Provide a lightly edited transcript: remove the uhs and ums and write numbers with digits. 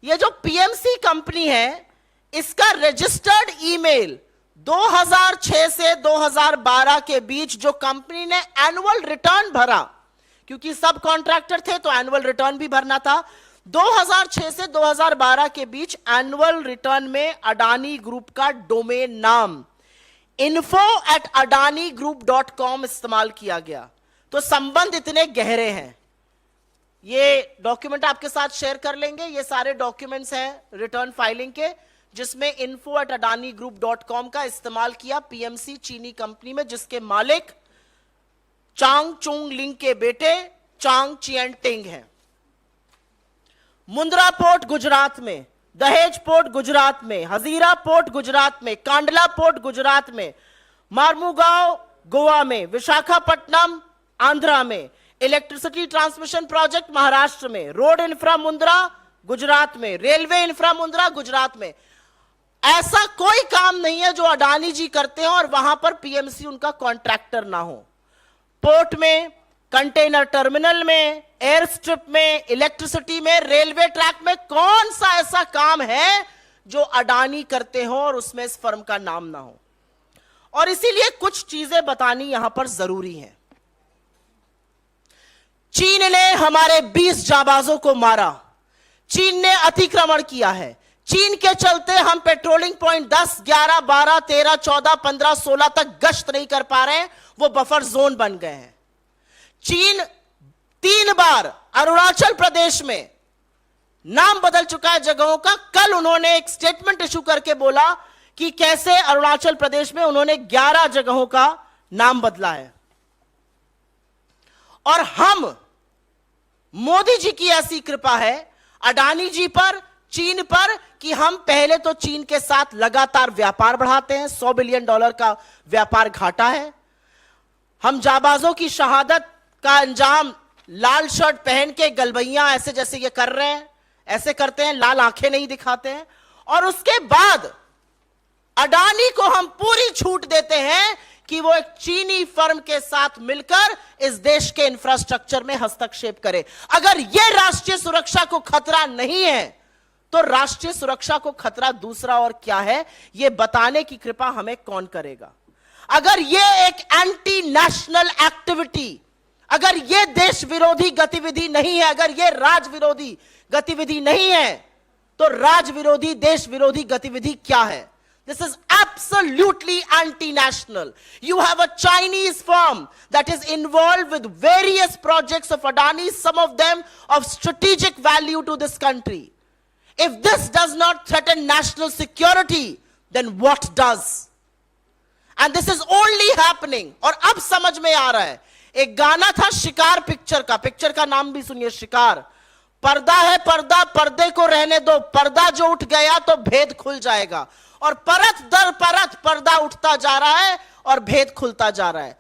ये जो PMC company है, इसका रजिस्टर्ड ईमेल 2006 से 2012 के बीच जो कंपनी ने एनुअल रिटर्न भरा, क्योंकि सब कॉन्ट्रैक्टर थे तो एनुअल रिटर्न भी भरना था, 2006 से 2012 के बीच एनुअल रिटर्न में अडानी ग्रुप का डोमेन नाम info@adanigroup.com इस्तेमाल किया गया। तो संबंध इतने गहरे हैं। ये डॉक्यूमेंट आपके साथ शेयर कर लेंगे। ये सारे डॉक्यूमेंट्स हैं रिटर्न फाइलिंग के, जिसमें info@adanigroup.com का इस्तेमाल किया पीएमसी चीनी कंपनी में, जिसके मालिक चांग चुंग लिंग के बेटे चांग चियन टिंग हैं। मुंद्रा पोर्ट गुजरात में, दहेज पोर्ट गुजरात में, हजीरा पोर्ट गुजरात में, कांडला पोर्ट गुजरात में, मार्मुगांव गोवा में, विशाखापट्टनम आंध्रा में, इलेक्ट्रिसिटी ट्रांसमिशन प्रोजेक्ट महाराष्ट्र में, रोड इंफ्रा मुंद्रा गुजरात में, रेलवे इंफ्रा मुंद्रा गुजरात में। ऐसा कोई काम नहीं है जो अडानी जी करते हैं और वहां पर पीएमसी उनका कॉन्ट्रैक्टर ना हो। पोर्ट में, कंटेनर टर्मिनल में, एयर स्ट्रिप में, इलेक्ट्रिसिटी में, रेलवे ट्रैक में कौन सा ऐसा काम है जो अडानी करते हो और उसमें इस फर्म का नाम ना हो। और इसीलिए कुछ चीजें बतानी यहां पर जरूरी है। चीन ने हमारे 20 जाबाजों को मारा, चीन ने अतिक्रमण किया है, चीन के चलते हम पेट्रोलिंग पॉइंट 10, 11, 12, 13, 14, 15, 16 तक गश्त नहीं कर पा रहे हैं, वो बफर जोन बन गए हैं। चीन 3 बार अरुणाचल प्रदेश में नाम बदल चुका है जगहों का। कल उन्होंने एक स्टेटमेंट इशू करके बोला कि कैसे अरुणाचल प्रदेश में उन्होंने 11 जगहों का नाम बदला है। और हम, मोदी जी की ऐसी कृपा है अडानी जी पर, चीन पर, कि हम पहले तो चीन के साथ लगातार व्यापार बढ़ाते हैं। $100 बिलियन का व्यापार घाटा है। हम जाबाजों की शहादत का अंजाम लाल शर्ट पहन के गलबैया ऐसे जैसे ये कर रहे हैं, ऐसे करते हैं, लाल आंखें नहीं दिखाते हैं। और उसके बाद अडानी को हम पूरी छूट देते हैं कि वो एक चीनी फर्म के साथ मिलकर इस देश के इंफ्रास्ट्रक्चर में हस्तक्षेप करे। अगर यह राष्ट्रीय सुरक्षा को खतरा नहीं है तो राष्ट्रीय सुरक्षा को खतरा दूसरा और क्या है, यह बताने की कृपा हमें कौन करेगा। अगर यह एक एंटी नेशनल एक्टिविटी, अगर यह देश विरोधी गतिविधि नहीं है, अगर यह राज विरोधी गतिविधि नहीं है, तो राज विरोधी, देश विरोधी गतिविधि क्या है? This is absolutely anti-national. You have a Chinese firm that is involved with various projects of Adani, some of them of strategic value to this country. If this does not threaten national security, then what does? And this is only happening. और अब समझ में आ रहा है। एक गाना था शिकार पिक्चर का नाम भी सुनिए, शिकार। पर्दा है पर्दा, पर्दे को रहने दो, पर्दा जो उठ गया तो भेद खुल जाएगा। और परत दर परत पर्दा उठता जा रहा है और भेद खुलता जा रहा है।